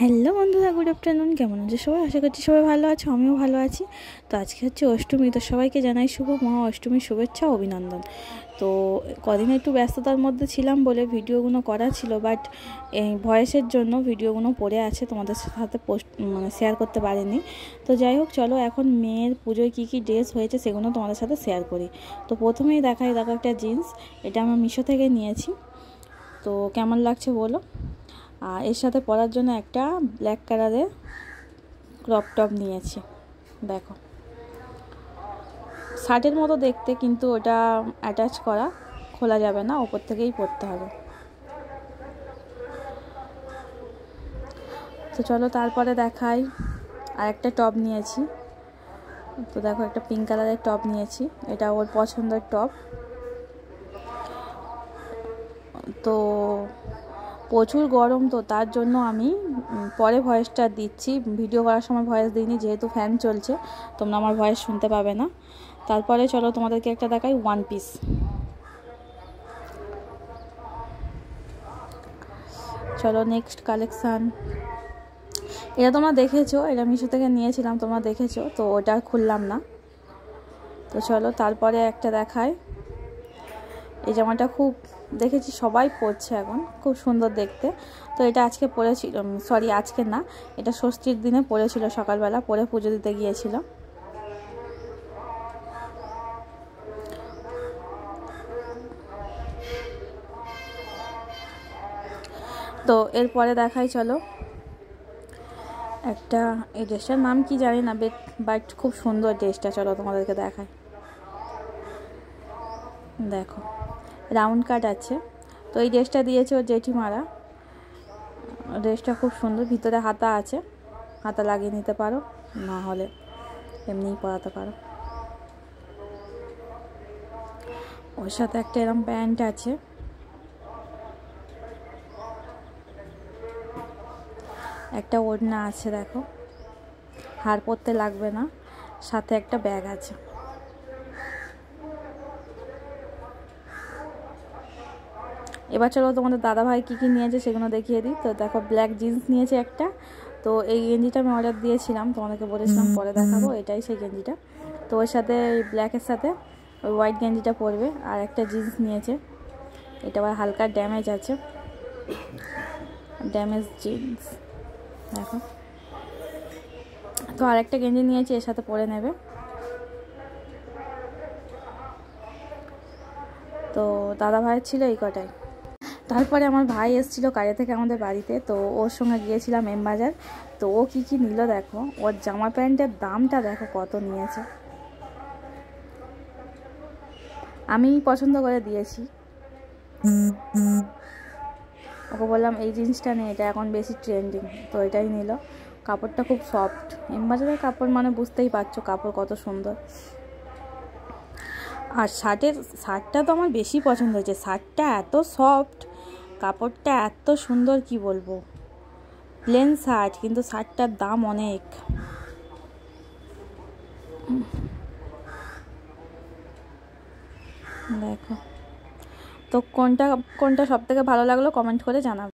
Hello বন্ধুরা, good afternoon. কেমন আছে সবাই? আশা করছি সবাই ভালো আছে, আমিও ভালো আছি। তো আজকে হচ্ছে অষ্টমী, তো সবাইকে জানাই শুভ মহা অষ্টমীর শুভেচ্ছা, অভিনন্দন। তো কদিন একটু ব্যস্ততার মধ্যে ছিলাম বলে ভিডিওগুলো করা ছিল, বাট এই ভয়েসের জন্য ভিডিওগুলো পড়ে আছে, তোমাদের সাথে শেয়ার করতে পারিনি। তো যাই হোক, চলো এখন মেয়ের পুজোয় কী কী ড্রেস হয়েছে সেগুলো তোমাদের সাথে শেয়ার করি। তো প্রথমেই দেখো একটা জিন্স, এটা আমরা মিশো থেকে নিয়েছি। তো কেমন লাগছে বলো। আর এর সাথে পরার জন্য একটা ব্ল্যাক কালারের ক্রপ টপ নিয়েছি। দেখো, শার্টের মতো দেখতে, কিন্তু ওটা অ্যাটাচ করা, খোলা যাবে না, ওপর থেকেই পরতে হবে। তো চলো তারপরে দেখাই। আর একটা টপ নিয়েছি। তো দেখো, একটা পিঙ্ক কালারের টপ নিয়েছি, এটা ওর পছন্দের টপ। তো প্রচুর গরম, তো তার জন্য আমি পরে ভয়েসটা দিচ্ছি, ভিডিও করার সময় ভয়েস দিইনি, যেহেতু ফ্যান চলছে, তোমরা আমার ভয়েস শুনতে পাবে না। তারপরে চলো তোমাদেরকে একটা দেখাই ওয়ান পিস। চলো নেক্সট কালেকশান। এটা তোমরা দেখেছো, এটা মিশো থেকে নিয়েছিলাম, তোমরা দেখেছো, তো ওটা খুললাম না। তো চলো তারপরে একটা দেখাই। এই জামাটা খুব দেখেছি সবাই পরছে এখন, খুব সুন্দর দেখতে। তো এটা আজকে পরেছিল, সরি আজকে না, এটা ষষ্ঠীর দিনে পরেছিল, সকালবেলা পরে পুজো দিতে গিয়েছিল। তো এরপরে দেখাই চলো একটা, এই ড্রেসটার নাম কি জানি না, বাট খুব সুন্দর ড্রেসটা, চলো তোমাদেরকে দেখাই। দেখো, রাউন্ড কাট আছে। তো এই ড্রেসটা দিয়েছে ওর জেঠিমারা। ড্রেসটা খুব সুন্দর, ভিতরে হাতা আছে, হাতা লাগিয়ে নিতে পারো, না হলে এমনিই পরাতে পারো। ওর সাথে একটা এরকম প্যান্ট আছে। একটা ওড়না আছে, দেখো, হার পরতে লাগবে না, সাথে একটা ব্যাগ আছে। এবার চলো তোমাদের দাদাভাই কী কী নিয়েছে সেগুলো দেখিয়ে দিই। তো দেখো, ব্ল্যাক জিন্স নিয়েছে একটা। তো এই গেঞ্জিটা আমি অর্ডার দিয়েছিলাম, তোমাদেরকে বলেছিলাম পরে দেখাবো, এটাই সেই গেঞ্জিটা। তো ওর সাথে ব্ল্যাকের সাথে ওই হোয়াইট গেঞ্জিটা পরবে। আর একটা জিন্স নিয়েছে, এটা আবার হালকা ড্যামেজ আছে, ড্যামেজ জিন্স, দেখো। তো আর একটা গেঞ্জি নিয়েছি, এর সাথে পরে নেবে। তো দাদা ভাইয়ের ছিল এই কটাই। তারপরে আমার ভাই এসেছিলো কাজে থেকে আমাদের বাড়িতে, তো ওর সঙ্গে গিয়েছিলাম এম বাজার। তো ও কী কী নিল দেখো, ওর জামা প্যান্টের দামটা দেখো কত নিয়েছে, আমি পছন্দ করে দিয়েছি। ওকে বললাম এই জিনিসটা নেই, এটা এখন বেশি ট্রেন্ডিং, তো এটাই নিল। কাপড়টা খুব সফট, এম বাজারের কাপড় মানে বুঝতেই পারছো কাপড় কত সুন্দর। আর শার্টটা তো আমার বেশি পছন্দ হয়েছে, শার্টটা এত সফট, কাপড়টা এত সুন্দর, কি বলবো। প্লেন শার্ট, কিন্তু শার্টটার দাম অনেক। দেখো, তো কোনটা সব থেকে ভালো লাগলো কমেন্ট করে জানাবো।